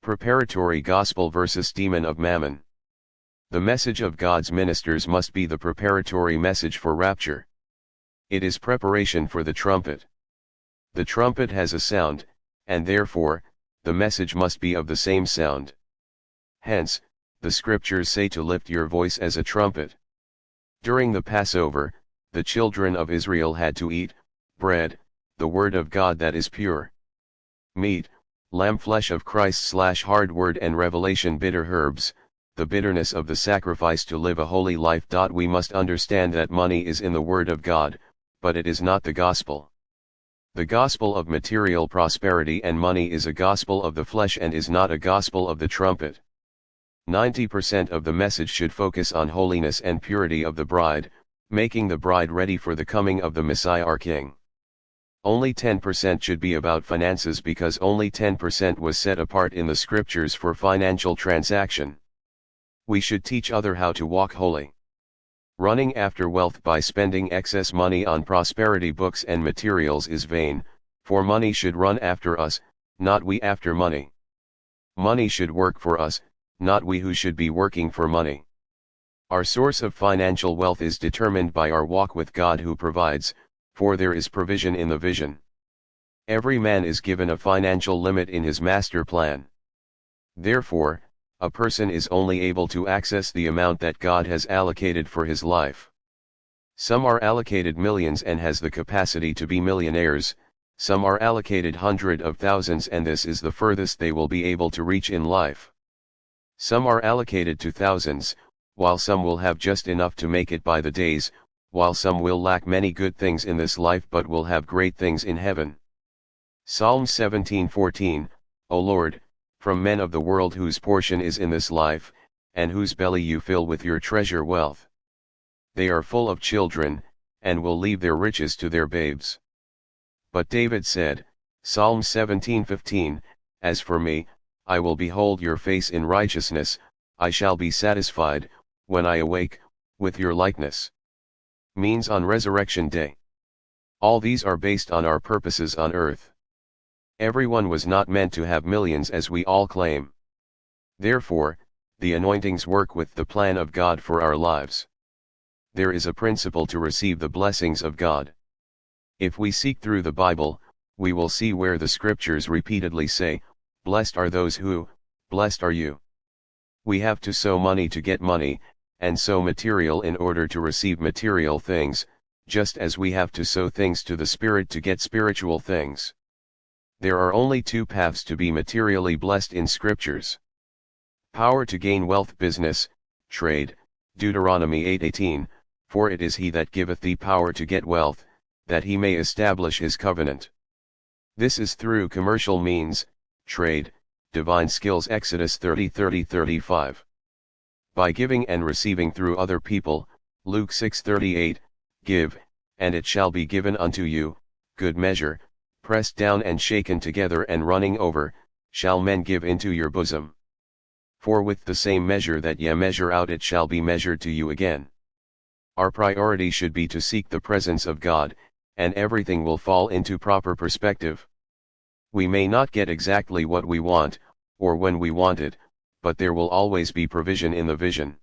Preparatory Gospel versus Demon of Mammon. The message of God's ministers must be the preparatory message for rapture. It is preparation for the trumpet. The trumpet has a sound, and therefore, the message must be of the same sound. Hence, the scriptures say to lift your voice as a trumpet. During the Passover, the children of Israel had to eat bread, the word of God that is pure. Meat, lamb flesh of Christ/hard word and revelation bitter herbs, the bitterness of the sacrifice to live a holy life. We must understand that money is in the word of God, but it is not the gospel. The gospel of material prosperity and money is a gospel of the flesh and is not a gospel of the trumpet. 90% of the message should focus on holiness and purity of the bride, making the bride ready for the coming of the Messiah our King. Only 10% should be about finances because only 10% was set apart in the scriptures for financial transaction. We should teach others how to walk holy. Running after wealth by spending excess money on prosperity books and materials is vain, for money should run after us, not we after money. Money should work for us, not we who should be working for money. Our source of financial wealth is determined by our walk with God who provides, for there is provision in the vision. Every man is given a financial limit in his master plan. Therefore, a person is only able to access the amount that God has allocated for his life. Some are allocated millions and has the capacity to be millionaires, some are allocated hundreds of thousands and this is the furthest they will be able to reach in life. Some are allocated to thousands, while some will have just enough to make it by the days, while some will lack many good things in this life but will have great things in heaven. Psalm 17:14, O Lord, from men of the world whose portion is in this life, and whose belly you fill with your treasure wealth. They are full of children, and will leave their riches to their babes. But David said, Psalm 17:15, As for me, I will behold your face in righteousness, I shall be satisfied, when I awake, with your likeness. Means on resurrection day. All these are based on our purposes on earth. Everyone was not meant to have millions as we all claim. Therefore, the anointings work with the plan of God for our lives. There is a principle to receive the blessings of God. If we seek through the Bible, we will see where the scriptures repeatedly say, Blessed are those who, blessed are you. We have to sow money to get money, and sow material in order to receive material things, just as we have to sow things to the Spirit to get spiritual things. There are only two paths to be materially blessed in scriptures. Power to gain wealth business, trade, Deuteronomy 8:18, for it is he that giveth thee power to get wealth, that he may establish his covenant. This is through commercial means, trade, divine skills Exodus 30:30-35. By giving and receiving through other people, Luke 6:38, give, and it shall be given unto you, good measure, pressed down and shaken together and running over, shall men give into your bosom. For with the same measure that ye measure out it shall be measured to you again. Our priority should be to seek the presence of God, and everything will fall into proper perspective. We may not get exactly what we want, or when we want it, but there will always be provision in the vision.